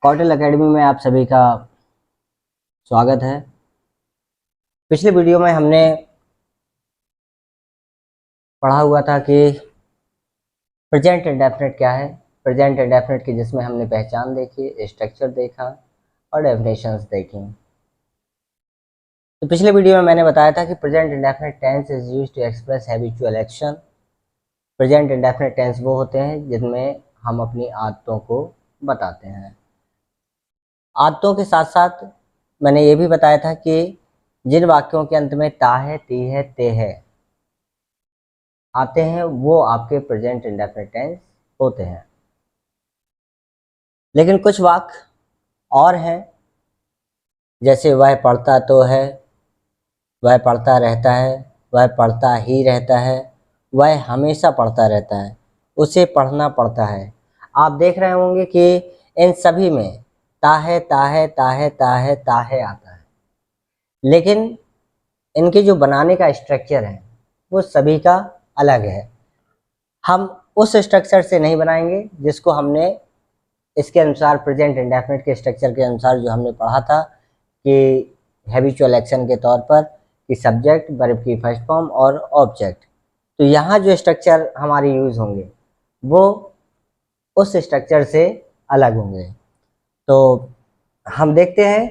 Portal academy में आप सभी का स्वागत है। पिछले वीडियो में हमने पढ़ा हुआ था कि प्रेजेंट इंडेफिनिट क्या है। प्रेजेंट इंडेफिनिट की जिसमें हमने पहचान देखी, स्ट्रक्चर देखा और डेफिनेशंस देखी। तो पिछले वीडियो में मैंने बताया था कि present indefinite tense is used to express habitual action. Present indefinite tense वो होते हैं जिनमें हम अपनी आदतों को बताते हैं। आदतों के साथ साथ मैंने ये भी बताया था कि जिन वाक्यों के अंत में ता है, ती है, ते है आते हैं वो आपके प्रेजेंट इंडेफिनिट टेंस होते हैं। लेकिन कुछ वाक्य और हैं, जैसे वह पढ़ता तो है, वह पढ़ता रहता है, वह पढ़ता ही रहता है, वह हमेशा पढ़ता रहता है, उसे पढ़ना पड़ता है। आप देख रहे होंगे कि इन सभी में ताहे ताहे ताहे ताहे ताहे आता है, लेकिन इनके जो बनाने का स्ट्रक्चर है वो सभी का अलग है। हम उस स्ट्रक्चर से नहीं बनाएंगे जिसको हमने इसके अनुसार प्रेजेंट इंडेफिनिट के स्ट्रक्चर के अनुसार जो हमने पढ़ा था कि हैबिचुअल एक्शन के तौर पर कि सब्जेक्ट, वर्ब की फर्स्ट फॉर्म और ऑब्जेक्ट। तो यहाँ जो स्ट्रक्चर हमारे यूज़ होंगे वो उस स्ट्रक्चर से अलग होंगे। तो हम देखते हैं,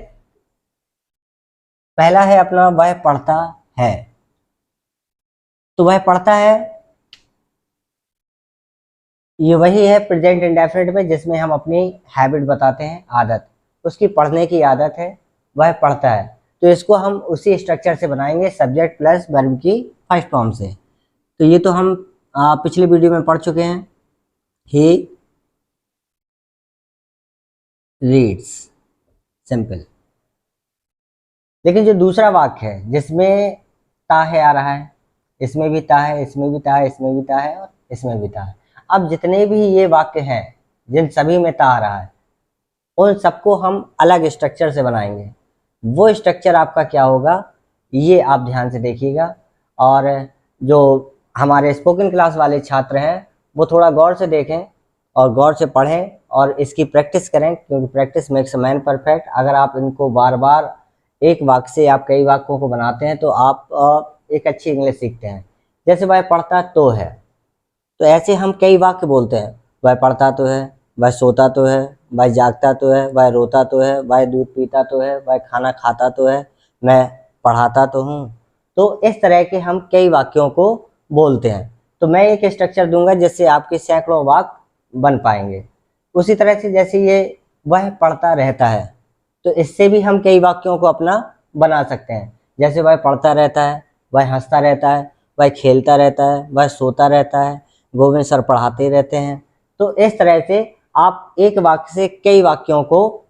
पहला है अपना वह पढ़ता है। तो वह पढ़ता है ये वही है प्रेजेंट इंडेफिनिट में जिसमें हम अपनी हैबिट बताते हैं, आदत, उसकी पढ़ने की आदत है, वह पढ़ता है। तो इसको हम उसी स्ट्रक्चर से बनाएंगे, सब्जेक्ट प्लस वर्ब की फर्स्ट फॉर्म से। तो ये तो हम पिछले वीडियो में पढ़ चुके हैं, ही रीड्स, सिंपल। लेकिन जो दूसरा वाक्य है जिसमें ता है आ रहा है, इसमें भी ता है, इसमें भी ता है, इसमें भी ता है और इसमें भी ता है। अब जितने भी ये वाक्य हैं जिन सभी में ता आ रहा है उन सबको हम अलग स्ट्रक्चर से बनाएंगे। वो स्ट्रक्चर आपका क्या होगा ये आप ध्यान से देखिएगा, और जो हमारे स्पोकन क्लास वाले छात्र हैं वो थोड़ा गौर से देखें और गौर से पढ़ें और इसकी प्रैक्टिस करें, क्योंकि practice makes a man perfect. अगर आप इनको बार बार एक वाक्य से आप कई वाक्यों को बनाते हैं तो आप एक अच्छी इंग्लिश सीखते हैं। जैसे वह पढ़ता तो है, तो ऐसे हम कई वाक्य बोलते हैं, वह पढ़ता तो है, वह सोता तो है, वह जागता तो है, वह रोता तो है, वह दूध पीता तो है, वह खाना खाता तो है, मैं पढ़ाता तो हूँ। तो इस तरह के हम कई वाक्यों को बोलते हैं। तो मैं एक स्ट्रक्चर दूंगा जिससे आपके सैकड़ों वाक्य बन पाएंगे। उसी तरह से जैसे ये वह पढ़ता रहता है, तो इससे भी हम कई वाक्यों को अपना बना सकते हैं। जैसे वह पढ़ता रहता है, वह हंसता रहता है, वह खेलता रहता है, वह सोता रहता है, गोविंद सर पढ़ाते रहते हैं। तो इस तरह से आप एक वाक्य से कई वाक्यों को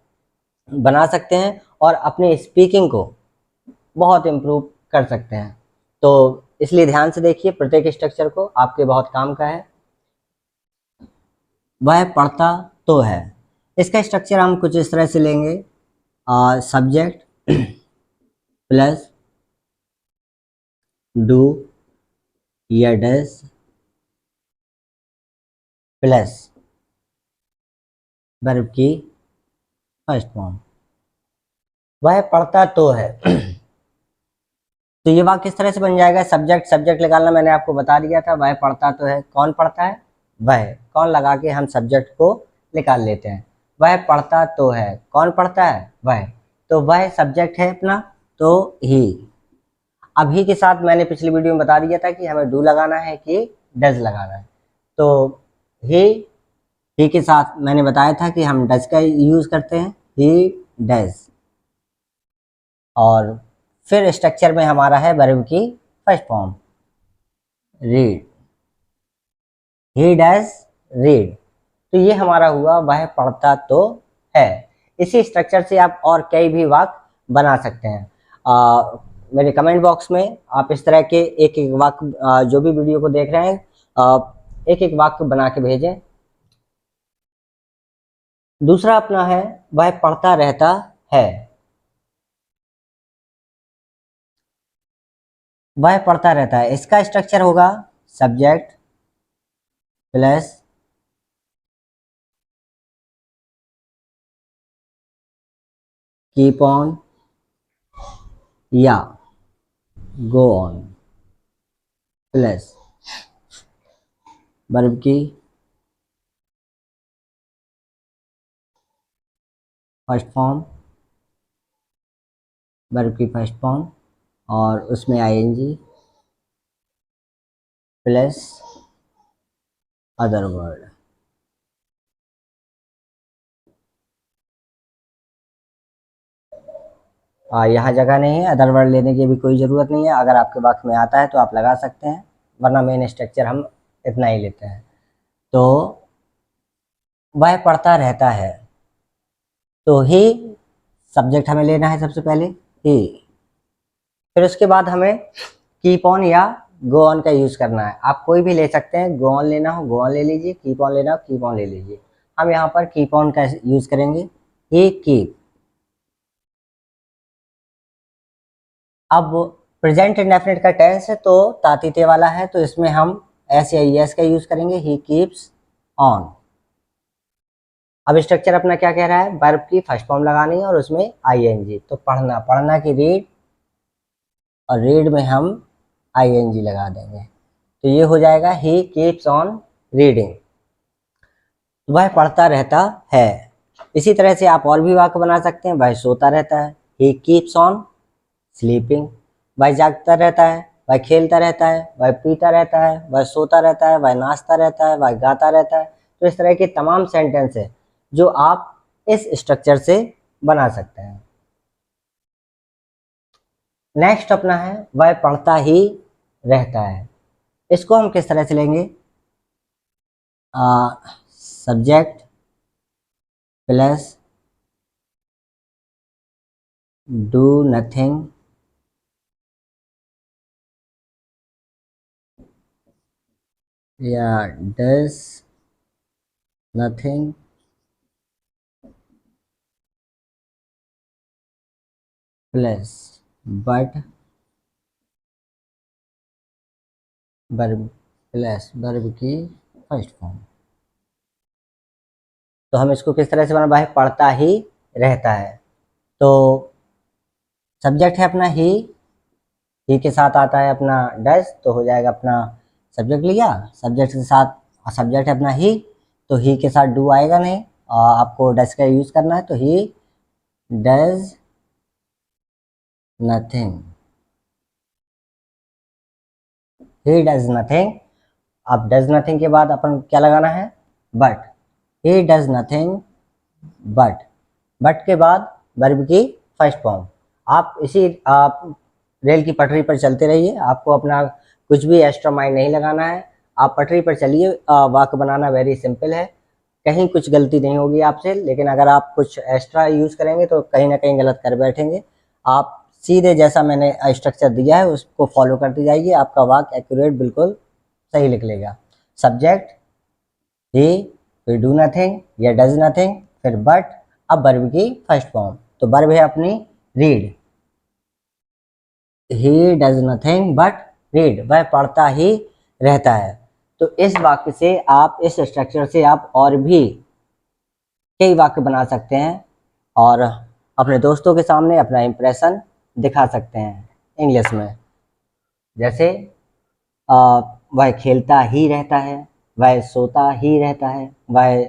बना सकते हैं और अपने स्पीकिंग को बहुत इम्प्रूव कर सकते हैं। तो इसलिए ध्यान से देखिए, प्रत्येक स्ट्रक्चर को आपके बहुत काम का है। वह पढ़ता तो है, इसका स्ट्रक्चर हम कुछ इस तरह से लेंगे, सब्जेक्ट प्लस डू या डज प्लस वर्ब की फर्स्ट फॉर्म। वह पढ़ता तो है तो ये वाक्य किस तरह से बन जाएगा, सब्जेक्ट सब्जेक्ट निकालना मैंने आपको बता दिया था। वह पढ़ता तो है, कौन पढ़ता है, वह, कौन लगा के हम सब्जेक्ट को निकाल लेते हैं। वह पढ़ता तो है, कौन पढ़ता है, वह, तो वह सब्जेक्ट है अपना, तो ही। अब ही के साथ मैंने पिछली वीडियो में बता दिया था कि हमें डू लगाना है कि डज लगाना है। तो ही के साथ मैंने बताया था कि हम डज का यूज करते हैं, ही डज। और फिर स्ट्रक्चर में हमारा है वर्ब की first form, read, he does read. तो ये हमारा हुआ वह पढ़ता तो है। इसी स्ट्रक्चर से आप और कई भी वाक्य बना सकते हैं। मेरे कमेंट बॉक्स में आप इस तरह के एक एक वाक्य, जो भी वीडियो को देख रहे हैं, एक एक वाक्य बना के भेजें। दूसरा अपना है वह पढ़ता रहता है। वह पढ़ता रहता है, इसका स्ट्रक्चर होगा सब्जेक्ट प्लस कीप ऑन या गो ऑन प्लस वर्ब की फर्स्ट फॉर्म, वर्ब की फर्स्ट फॉर्म और उसमें आईएनजी प्लस अदर वर्ड। यहाँ जगह नहीं है, अदर वर्ड लेने की भी कोई ज़रूरत नहीं है। अगर आपके वाक्य में आता है तो आप लगा सकते हैं, वरना मेन स्ट्रक्चर हम इतना ही लेते हैं। तो वह पढ़ता रहता है, तो ही सब्जेक्ट हमें लेना है सबसे पहले, ही। फिर उसके बाद हमें कीप ऑन या गो ऑन का यूज़ करना है। आप कोई भी ले सकते हैं, गो ऑन लेना हो गो ऑन ले लीजिए, कीप ऑन लेना हो कीप ऑन ले लीजिए। हम यहाँ पर कीप ऑन का यूज़ करेंगे, ही कीप। अब प्रेजेंट इंडेफिनिट का टेंस है तो तातीते वाला है, तो इसमें हम एस या एस का यूज़ करेंगे, ही कीप्स ऑन। अब स्ट्रक्चर अपना क्या कह रहा है, वर्ब की फर्स्ट फॉर्म लगानी है और उसमें आईएनजी। तो पढ़ना, पढ़ना की रीड, और रीड में हम आईएनजी लगा देंगे, तो ये हो जाएगा ही कीप्स ऑन रीडिंग। वह पढ़ता रहता है। इसी तरह से आप और भी वाक्य बना सकते हैं, वह सोता रहता है, ही कीप्स ऑन स्लीपिंग। वह जागता रहता है, वह खेलता रहता है, वह पीता रहता है, वह सोता रहता है, वह नाचता रहता है, वह गाता रहता है। तो इस तरह के तमाम सेंटेंस है जो आप इस स्ट्रक्चर से बना सकते हैं। नेक्स्ट अपना है वह पढ़ता ही रहता है। इसको हम किस तरह से लेंगे, सब्जेक्ट प्लस डू नथिंग या does nothing plus but verb plus verb की फर्स्ट फॉर्म। तो हम इसको किस तरह से बना, भाई पढ़ता ही रहता है। तो सब्जेक्ट है अपना ही के साथ आता है अपना डज, तो हो जाएगा अपना सब्जेक्ट लिया, सब्जेक्ट के साथ सब्जेक्ट है अपना ही, तो ही के साथ डू आएगा नहीं, आपको डज का यूज़ करना है, तो he does nothing, he does nothing. अब डज नथिंग के बाद अपन क्या लगाना है, but, he does nothing but. But के बाद वर्ब की फर्स्ट फॉर्म। आप रेल की पटरी पर चलते रहिए, आपको अपना कुछ भी एक्स्ट्रा माइंड नहीं लगाना है। आप पटरी पर चलिए, वाक्य बनाना वेरी सिंपल है, कहीं कुछ गलती नहीं होगी आपसे। लेकिन अगर आप कुछ एक्स्ट्रा यूज़ करेंगे तो कहीं ना कहीं गलत कर बैठेंगे। आप सीधे जैसा मैंने स्ट्रक्चर दिया है उसको फॉलो करते जाइए, आपका वाक्य एक्यूरेट बिल्कुल सही निकलेगा। सब्जेक्ट ही, फिर डू नथिंग या डज नथिंग, फिर बट, अब वर्ब की फर्स्ट फॉर्म। तो वर्ब है अपनी read, he does nothing but read, वह पढ़ता ही रहता है। तो इस वाक्य से आप, इस स्ट्रक्चर से आप और भी कई वाक्य बना सकते हैं और अपने दोस्तों के सामने अपना इम्प्रेशन दिखा सकते हैं इंग्लिश में। जैसे वह खेलता ही रहता है, वह सोता ही रहता है, वह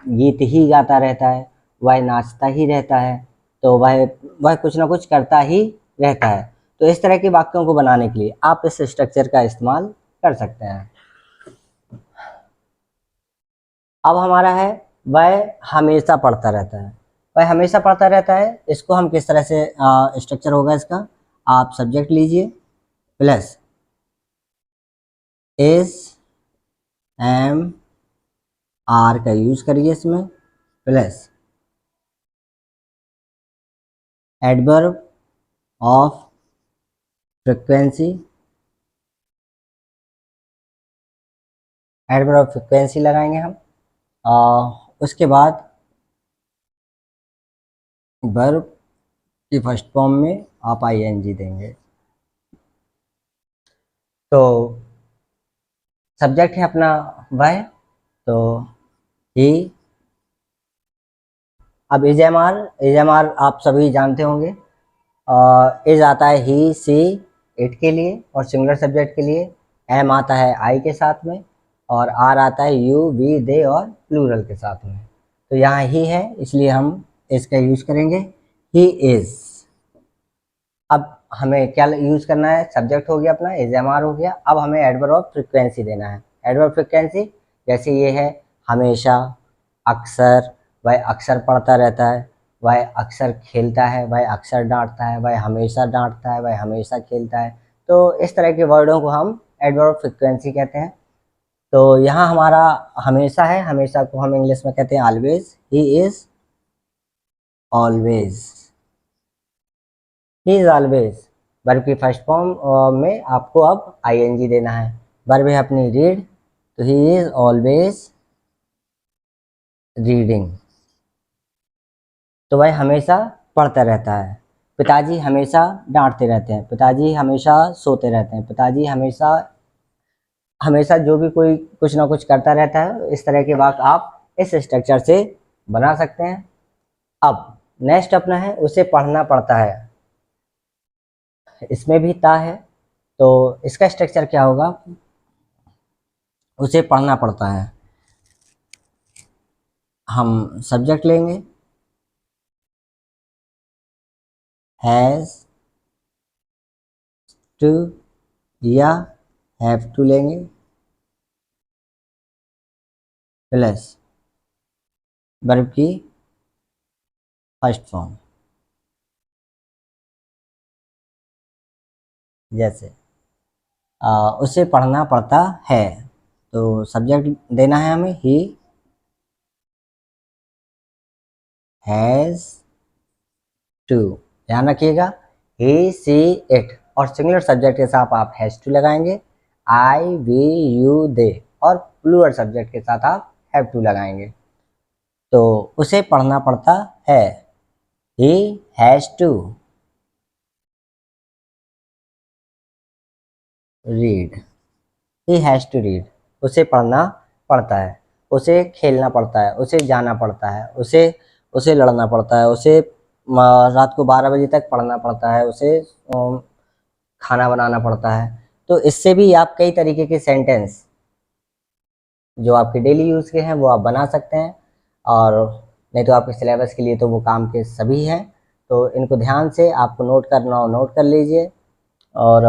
गीत ही गाता रहता है, वह नाचता ही रहता है, तो वह कुछ ना कुछ करता ही रहता है। तो इस तरह के वाक्यों को बनाने के लिए आप इस स्ट्रक्चर का इस्तेमाल कर सकते हैं। अब हमारा है वह हमेशा पढ़ता रहता है। वह हमेशा पढ़ता रहता है, इसको हम किस तरह से स्ट्रक्चर होगा इसका, आप सब्जेक्ट लीजिए प्लस एस एम आर का यूज करिए इसमें, plus adverb of frequency, adverb of frequency लगाएंगे हम। उसके बाद वर्ब की फर्स्ट फॉर्म में आप आईएनजी देंगे। तो सब्जेक्ट है अपना वह, तो ही अब इज एम आर आप सभी जानते होंगे। इज आता है ही सी इट के लिए और सिंगुलर सब्जेक्ट के लिए, एम आता है आई के साथ में, और आर आता है यू वी दे और प्लूरल के साथ में। तो यहाँ ही है इसलिए हम इसका यूज करेंगे, ही इज। अब हमें क्या यूज करना है, सब्जेक्ट हो गया अपना, इज एम आर हो गया। अब हमें एडवर्ब ऑफ फ्रीक्वेंसी देना है। एडवर्ब फ्रीक्वेंसी जैसे ये है हमेशा, अक्सर, वह अक्सर पढ़ता रहता है, वह अक्सर खेलता है, वह अक्सर डांटता है, वह हमेशा डांटता है, वह हमेशा खेलता है। तो इस तरह के वर्डों को हम एडवर्ब फ्रीक्वेंसी कहते हैं। तो यहाँ हमारा हमेशा है, हमेशा को हम इंग्लिश में कहते हैं always, he is always, he is always. Verb की फर्स्ट फॉर्म में आपको अब आईएनजी देना है। वर्ब है अपनी रीड, तो ही इज ऑलवेज रीडिंग, तो वह हमेशा पढ़ता रहता है। पिताजी हमेशा डांटते रहते हैं, पिताजी हमेशा सोते रहते हैं, पिताजी हमेशा हमेशा जो भी कोई कुछ ना कुछ करता रहता है। इस तरह के वाक्य आप इस स्ट्रक्चर से बना सकते हैं। अब नेक्स्ट अपना है उसे पढ़ना पड़ता है। इसमें भी ता है, तो इसका स्ट्रक्चर क्या होगा, उसे पढ़ना पड़ता है। हम सब्जेक्ट लेंगे, हैज़ टू या हैव टू लेंगे, प्लस वर्ब की फर्स्ट फॉर्म, जैसे उसे पढ़ना पड़ता है। तो सब्जेक्ट देना है हमें, ही हैज़ टू। ध्यान रखिएगा, ही सी इट, और सिंगुलर सब्जेक्ट के साथ आप हैज़ टू लगाएंगे, आई वी यू दे, और प्लूरल सब्जेक्ट के साथ आप हैव टू लगाएंगे। तो उसे पढ़ना पड़ता है, he has to read, he has to read, उसे पढ़ना पड़ता है, उसे खेलना पड़ता है, उसे जाना पड़ता है, उसे उसे लड़ना पड़ता है, उसे रात को 12 बजे तक पढ़ना पड़ता है, उसे खाना बनाना पड़ता है। तो इससे भी आप कई तरीके के सेंटेंस जो आपके डेली यूज़ के हैं वो आप बना सकते हैं, और नहीं तो आपके सिलेबस के लिए तो वो काम के सभी हैं। तो इनको ध्यान से आपको नोट करना हो नोट कर लीजिए। और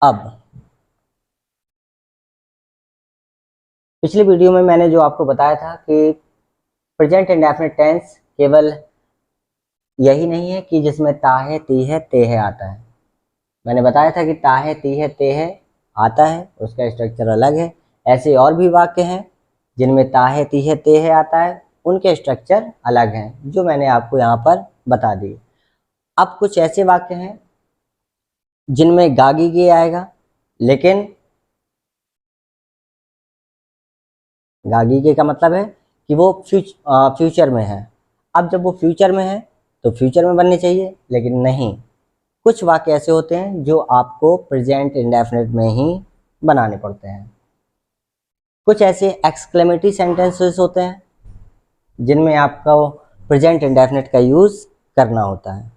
अब पिछली वीडियो में मैंने जो आपको बताया था कि प्रेजेंट इंडेफिनिट टेंस केवल यही नहीं है कि जिसमें ता है ती है ते है आता है। मैंने बताया था कि ता है ती है ते है आता है, उसका स्ट्रक्चर अलग है। ऐसे और भी वाक्य हैं जिनमें ता है ती है ते है आता है, उनके स्ट्रक्चर अलग हैं जो मैंने आपको यहाँ पर बता दिए। अब कुछ ऐसे वाक्य हैं जिनमें गागी गे आएगा, लेकिन गागी गे का मतलब है कि वो फ्यूचर में है। अब जब वो फ्यूचर में है तो फ्यूचर में बनने चाहिए, लेकिन नहीं, कुछ वाक्य ऐसे होते हैं जो आपको प्रेजेंट इंडेफिनिट में ही बनाने पड़ते हैं। कुछ ऐसे एक्सक्लेमेटरी सेंटेंसेस होते हैं जिनमें आपको प्रेजेंट इंडेफिनिट का यूज़ करना होता है।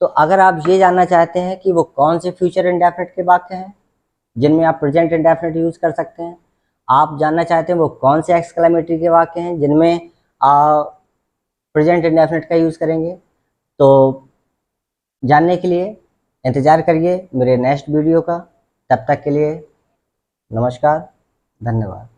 तो अगर आप ये जानना चाहते हैं कि वो कौन से फ्यूचर इंडेफिनिट के वाक्य हैं जिनमें आप प्रेजेंट इंडेफिनिट यूज़ कर सकते हैं, आप जानना चाहते हैं वो कौन से एक्सक्लेमेटरी के वाक्य हैं जिनमें प्रेजेंट इंडेफिनिट का यूज़ करेंगे, तो जानने के लिए इंतज़ार करिए मेरे नेक्स्ट वीडियो का। तब तक के लिए नमस्कार, धन्यवाद।